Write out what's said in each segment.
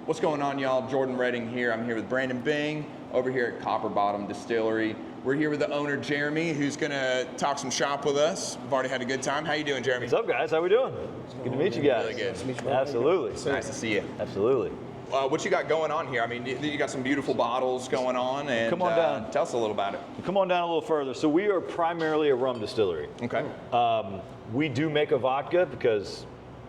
What's going on, y'all? Jordan Redding here. I'm here with Brandon Bing over here at Copper Bottom Distillery. We're here with the owner, Jeremy, who's gonna talk some shop with us. We've already had a good time. How you doing, Jeremy? What's up, guys? How we doing? Good to meet you guys. Really good. Nice to meet you. Absolutely. It's nice to see you. Absolutely. What you got going on here? I mean, you got some beautiful bottles going on, and Come on down. Tell us a little about it. Come on down a little further. So we are primarily a rum distillery. Okay. We do make a vodka because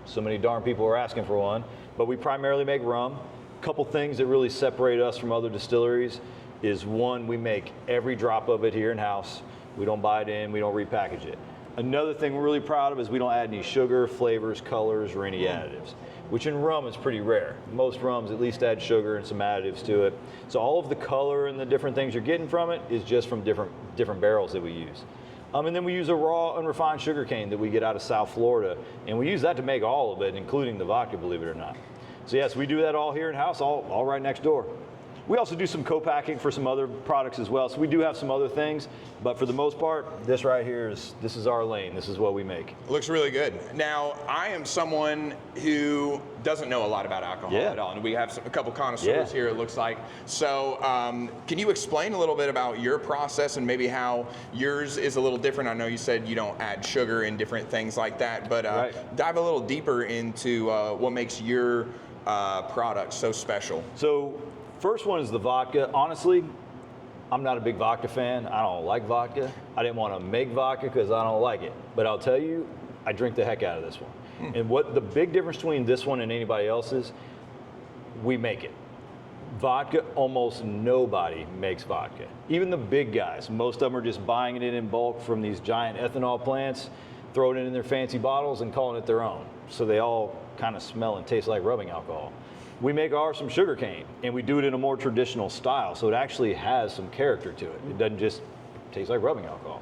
so many darn people are asking for one, but we primarily make rum. A couple things that really separate us from other distilleries is one, we make every drop of it here in-house. We don't buy it in, we don't repackage it. Another thing we're really proud of is we don't add any sugar, flavors, colors, or any additives, which in rum is pretty rare. Most rums at least add sugar and some additives to it. So all of the color and the different things you're getting from it is just from different barrels that we use. And then we use a raw, unrefined sugar cane that we get out of South Florida, and we use that to make all of it, including the vodka, believe it or not. So yes, we do that all here in-house, all right next door. We also do some co-packing for some other products as well, so we do have some other things, but for the most part, this right here this is our lane. This is what we make. It looks really good. Now, I am someone who doesn't know a lot about alcohol at all, and we have a couple connoisseurs here, it looks like. So, can you explain a little bit about your process and maybe how yours is a little different? I know you said you don't add sugar and different things like that, but dive a little deeper into what makes your product so special. So, first one is the vodka. Honestly, I'm not a big vodka fan. I don't like vodka. I didn't want to make vodka because I don't like it. But I'll tell you, I drink the heck out of this one. And what the big difference between this one and anybody else's, we make it. Vodka, almost nobody makes vodka. Even the big guys, most of them are just buying it in bulk from these giant ethanol plants, throwing it in their fancy bottles and calling it their own. So they all kind of smell and taste like rubbing alcohol. We make ours from sugarcane, and we do it in a more traditional style, so it actually has some character to it. It doesn't just taste like rubbing alcohol.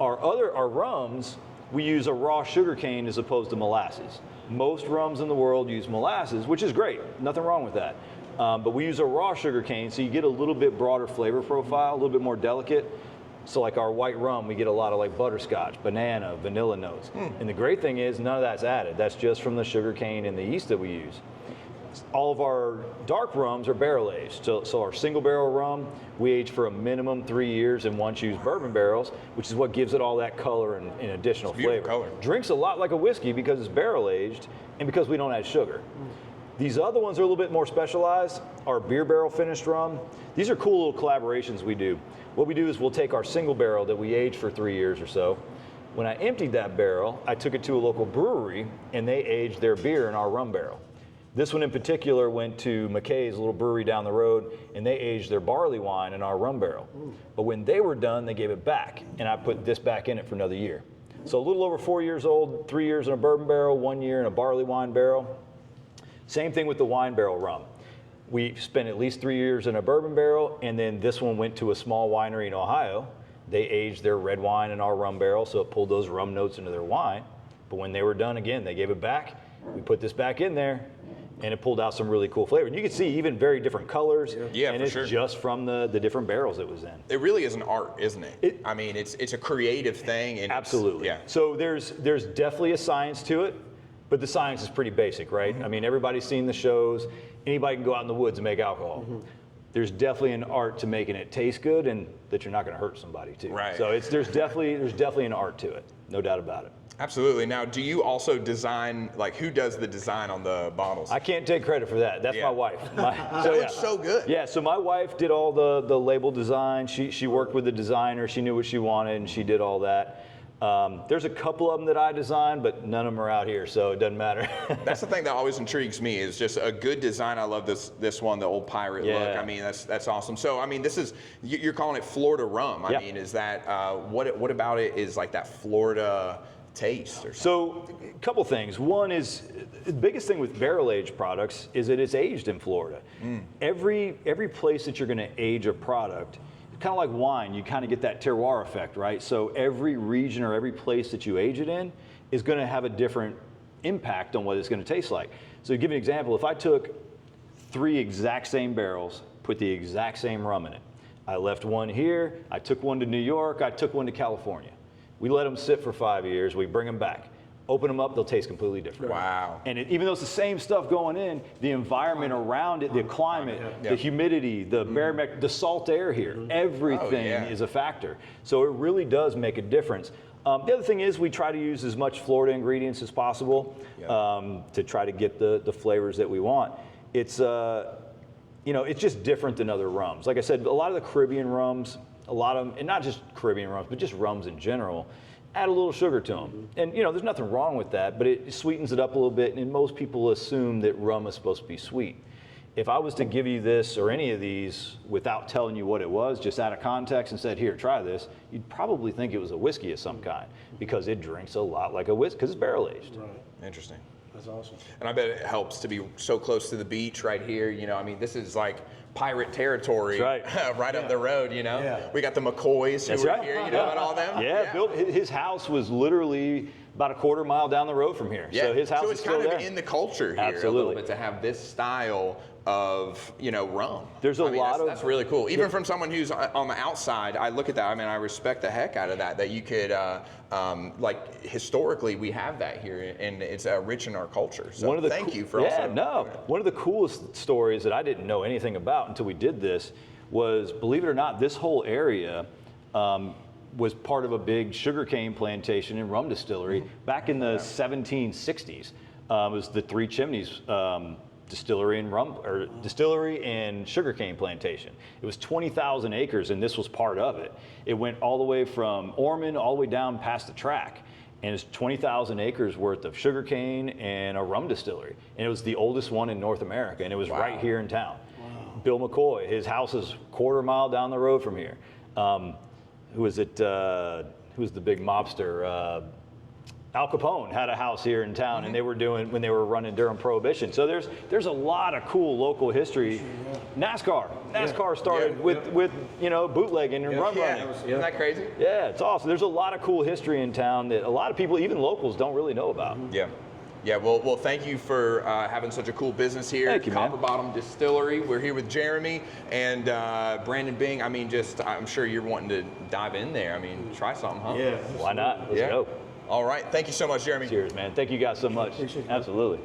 Our rums, we use a raw sugarcane as opposed to molasses. Most rums in the world use molasses, which is great, nothing wrong with that. But we use a raw sugarcane, so you get a little bit broader flavor profile, a little bit more delicate. So like our white rum, we get a lot of like butterscotch, banana, vanilla notes. And the great thing is none of that's added. That's just from the sugarcane and the yeast that we use. All of our dark rums are barrel aged. So our single barrel rum, we age for a minimum 3 years in one choose bourbon barrels, which is what gives it all that color and additional flavor. Color. Drinks a lot like a whiskey because it's barrel aged and because we don't add sugar. These other ones are a little bit more specialized. Our beer barrel finished rum, these are cool little collaborations we do. What we do is we'll take our single barrel that we aged for 3 years or so. When I emptied that barrel, I took it to a local brewery and they aged their beer in our rum barrel. This one in particular went to McKay's, a little brewery down the road, and they aged their barley wine in our rum barrel. But when they were done, they gave it back, and I put this back in it for another year. So a little over 4 years old, 3 years in a bourbon barrel, 1 year in a barley wine barrel. Same thing with the wine barrel rum. We spent at least 3 years in a bourbon barrel, and then this one went to a small winery in Ohio. They aged their red wine in our rum barrel, so it pulled those rum notes into their wine. But when they were done again, they gave it back. We put this back in there, and it pulled out some really cool flavor. And you can see even very different colors. Yeah, and for it's sure. just from the different barrels it was in. It really is an art, isn't it? I mean, it's a creative thing. And Absolutely. Yeah. So there's definitely a science to it, but the science is pretty basic, right? I mean, everybody's seen the shows. Anybody can go out in the woods and make alcohol. There's definitely an art to making it taste good and that you're not going to hurt somebody too. Right. So there's definitely an art to it, no doubt about it. Absolutely. Now, do you also design, like, who does the design on the bottles? I can't take credit for that. That's my wife. That looks so good. Yeah, so my wife did all the label design. She worked with the designer. She knew what she wanted, and she did all that. There's a couple of them that I designed, but none of them are out here, so it doesn't matter. That's the thing that always intrigues me is just a good design. I love this one, the old pirate look. I mean, that's awesome. So, I mean, this is, you're calling it Florida rum. I mean, is that, what about it is like that Florida taste or something? So a couple things. One is the biggest thing with barrel aged products is that it's aged in Florida. Every place that you're going to age a product, kind of like wine, you kind of get that terroir effect, right? So every region or every place that you age it in is going to have a different impact on what it's going to taste like. So to give you an example, if I took 3 exact same barrels, put the exact same rum in it, I left one here, I took one to New York, I took one to California. We let them sit for 5 years, we bring them back. Open them up, they'll taste completely different. Wow. And even though it's the same stuff going in, the environment around it, the climate, the humidity, the barometric, the salt air here, everything is a factor. So it really does make a difference. The other thing is we try to use as much Florida ingredients as possible to try to get the flavors that we want. It's it's just different than other rums. Like I said, a lot of the Caribbean rums, a lot of them, and not just Caribbean rums, but just rums in general, add a little sugar to them. And there's nothing wrong with that, but it sweetens it up a little bit, and most people assume that rum is supposed to be sweet. If I was to give you this or any of these without telling you what it was, just out of context and said, here, try this, you'd probably think it was a whiskey of some kind because it drinks a lot like a whiskey because it's barrel aged. Right. Interesting. That's awesome. And I bet it helps to be so close to the beach right here. This is like pirate territory. That's right. Right up the road, Yeah. We got the McCoys who are here, and all them. Yeah, his house was literally about a quarter mile down the road from here. Yeah. So his house it's is still kind of there. in the culture here a Absolutely. little bit to have this style of rum. There's a lot of that's really cool. Even from someone who's on the outside, I look at that. I mean, I respect the heck out of that. That you could historically we have that here, and it's rich in our culture. So thank you for also. One of the coolest stories that I didn't know anything about until we did this was, believe it or not, this whole area was part of a big sugarcane plantation and rum distillery back in the 1760s. It was the Three Chimneys distillery and sugarcane plantation. It was 20,000 acres, and this was part of it. It went all the way from Ormond all the way down past the track. And it's 20,000 acres worth of sugarcane and a rum distillery. And it was the oldest one in North America, and it was right here in town. Wow. Bill McCoy, his house is a quarter mile down the road from here. Who was the big mobster? Al Capone had a house here in town, and they were when they were running during Prohibition. So there's a lot of cool local history. NASCAR started with bootlegging and run running. Isn't that crazy? Yeah, it's awesome. There's a lot of cool history in town that a lot of people, even locals, don't really know about. Yeah. Yeah, well, thank you for having such a cool business here. Thank you, Copper man. Bottom Distillery. We're here with Jeremy and Brandon Bing. I mean, I'm sure you're wanting to dive in there. I mean, try something, huh? Yeah. Why not? Let's go. All right. Thank you so much, Jeremy. Cheers, man. Thank you guys so much. Appreciate it. Absolutely.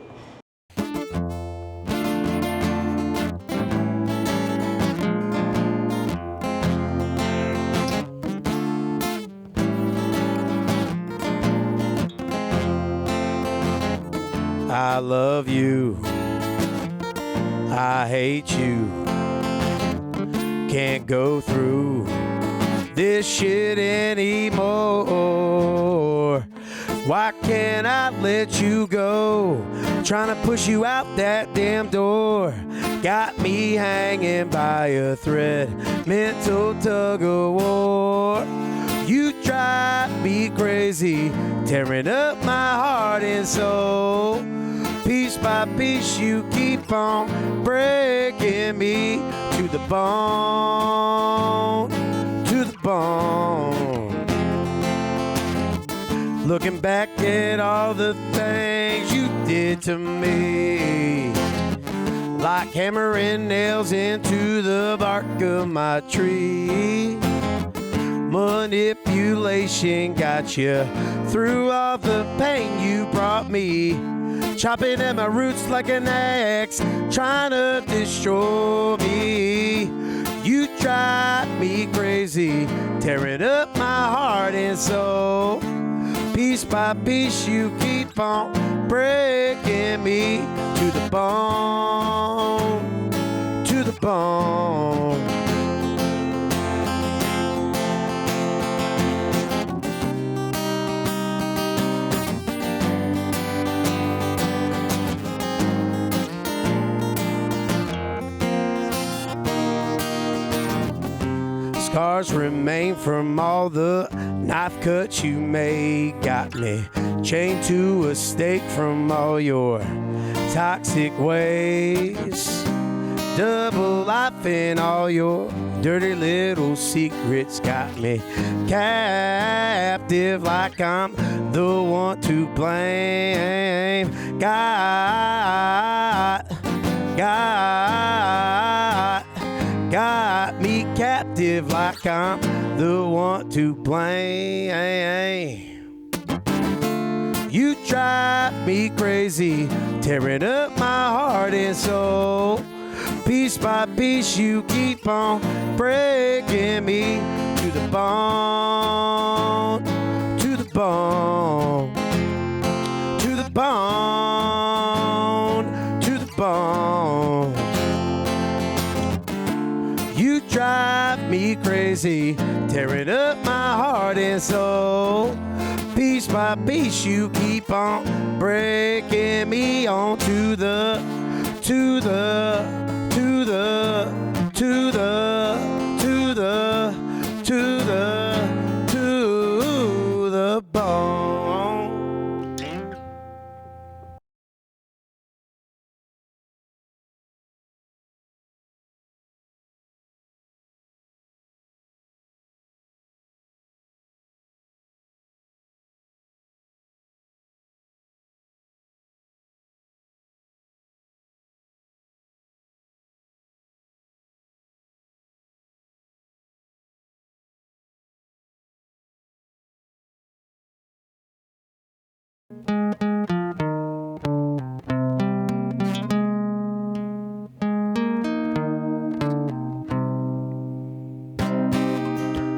I love you. I hate you. Can't go through this shit anymore. Why can't I let you go? Trying to push you out that damn door. Got me hanging by a thread. Mental tug of war. You drive me crazy, tearing up my heart and soul. Piece by piece you keep on breaking me to the bone, to the bone. Looking back at all the things you did to me, like hammering nails into the bark of my tree. Manipulation got you through all the pain you brought me. Chopping at my roots like an axe, trying to destroy me. You drive me crazy, tearing up my heart and soul. Piece by piece you keep on breaking me to the bone, to the bone. Scars remain from all the knife cuts you made. Got me chained to a stake from all your toxic ways. Double life in all your dirty little secrets. Got me captive like I'm the one to blame. Got me captive like I'm the one to blame. You You drive me crazy, tearing up my heart and soul. Piece by piece, you keep on breaking me to the bone, to the bone, to the bone, to the bone. You drive me crazy, tearing up my heart and soul. Piece by piece, you keep on breaking me on to the, to the, to the, to the, to the, to the, to the bone.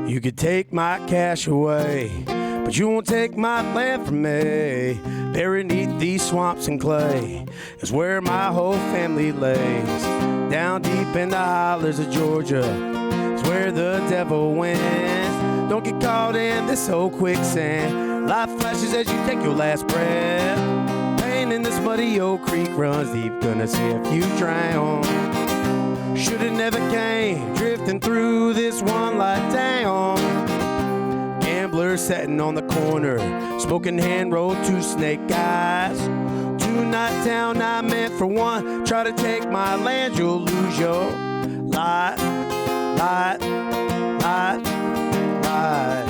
You could take my cash away, but you won't take my land from me. Buried beneath these swamps and clay is where my whole family lays. Down deep in the hollers of Georgia is where the devil wins. Don't get caught in this old quicksand. Life flashes as you take your last breath. Pain in this muddy old creek runs deep. Gonna see if you drown. Should've never came drifting through this one light town. Gambler sitting on the corner, smoking hand rolled two snake eyes. Two-night town I meant for one. Try to take my land, you'll lose your light, light, light, light.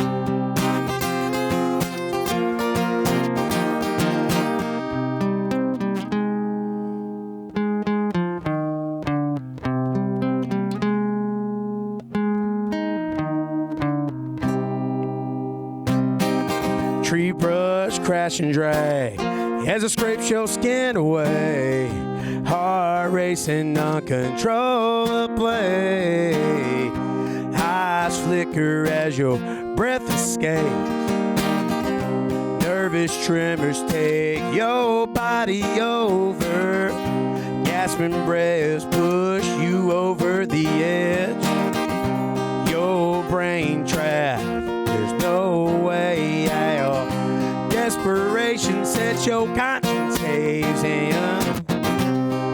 Tree brush, crash and drag as I scrape your skin away. Heart racing, uncontrollably. Eyes flicker as your breath escapes. Nervous tremors take your body over. Gasping breaths push you over the edge. Your brain trapped, there's no way out. Desperation sets your conscience hazing.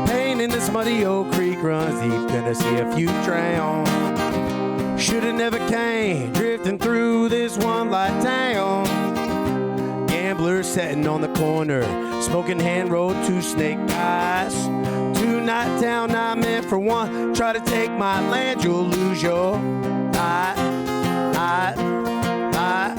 Pain in this muddy old creek runs deep. Gonna see if you drown. Should've never came drifting through this one light town. Gambler sitting on the corner, smoking hand rolled two snake eyes. Two-night town I meant for one. Try to take my land, you'll lose your light, light, light, light.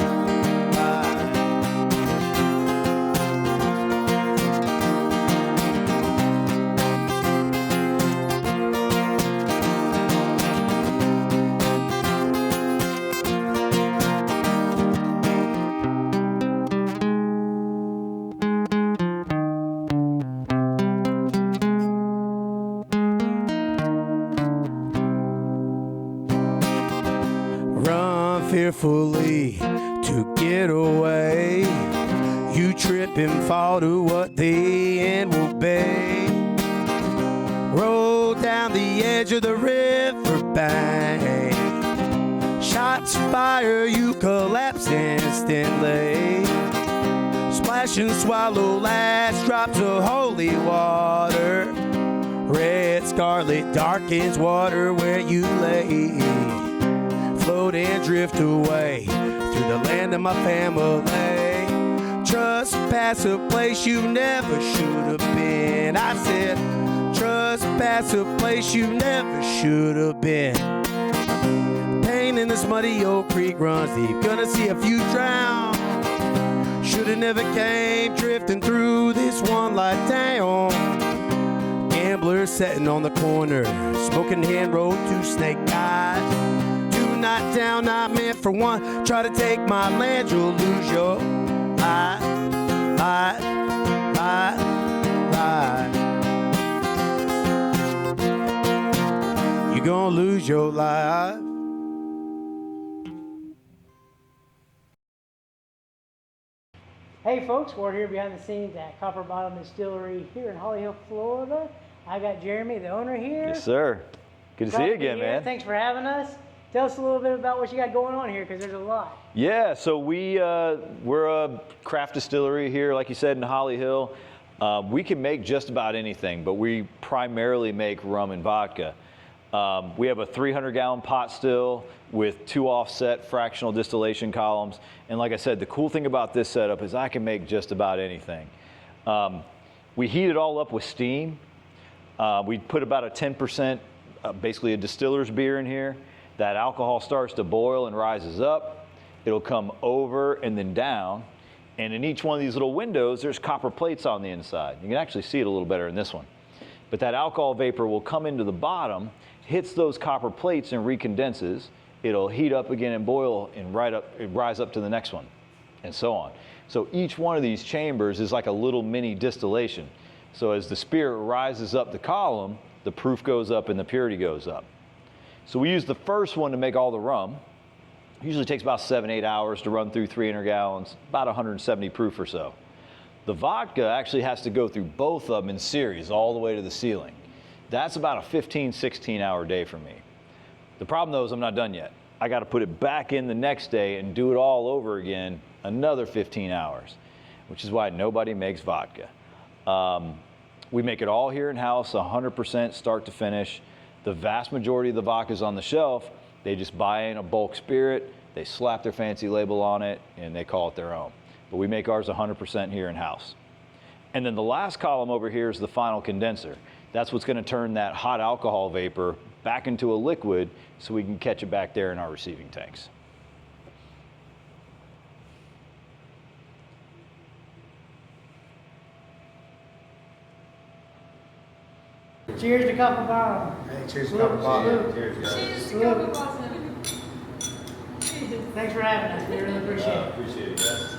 Fearfully to get away. You trip and fall to what the end will be. Roll down the edge of the river bank. Shots fire, you collapse instantly. Splash and swallow last drops of holy water. Red scarlet darkens water where you lay. Float and drift away through the land of my family. Trespass a place you never should have been. I said, trespass a place you never should have been. Pain in this muddy old creek runs deep. Gonna see if you drown. Shoulda never came drifting through this one light town. Gambler sitting on the corner, smoking hand rolled two snake eyes. Night down, not meant for one. Try to take my land, you'll lose your life, light, light, light. You're gonna lose your life. Hey folks, we're here behind the scenes at Copper Bottom Distillery here in Holly Hill, Florida. I got Jeremy, the owner here. Yes, sir. Good to see you again, man. Thanks for having us. Tell us a little bit about what you got going on here, because there's a lot. Yeah, so we're a craft distillery here, like you said, in Holly Hill. We can make just about anything, but we primarily make rum and vodka. We have a 300-gallon pot still with 2 offset fractional distillation columns. And like I said, the cool thing about this setup is I can make just about anything. We heat it all up with steam. We put about a 10%, basically a distiller's beer in here. That alcohol starts to boil and rises up. It'll come over and then down. And in each one of these little windows, there's copper plates on the inside. You can actually see it a little better in this one. But that alcohol vapor will come into the bottom, hits those copper plates and recondenses. It'll heat up again and boil and rise up to the next one, and so on. So each one of these chambers is like a little mini distillation. So as the spirit rises up the column, the proof goes up and the purity goes up. So we use the first one to make all the rum. It usually takes about 7-8 hours to run through 300 gallons, about 170 proof or so. The vodka actually has to go through both of them in series all the way to the ceiling. That's about a 15-16 hour day for me. The problem though is I'm not done yet. I got to put it back in the next day and do it all over again, another 15 hours, which is why nobody makes vodka. We make it all here in-house, 100% start to finish. The vast majority of the vodkas on the shelf, they just buy in a bulk spirit, they slap their fancy label on it, and they call it their own. But we make ours 100% here in-house. And then the last column over here is the final condenser. That's what's going to turn that hot alcohol vapor back into a liquid so we can catch it back there in our receiving tanks. Cheers to Copper Bottom. Hey, cheers to Copper Bottom. Cheers, Cheers to Copper Bottom. Thanks for having us. We really appreciate it. Appreciate it, guys.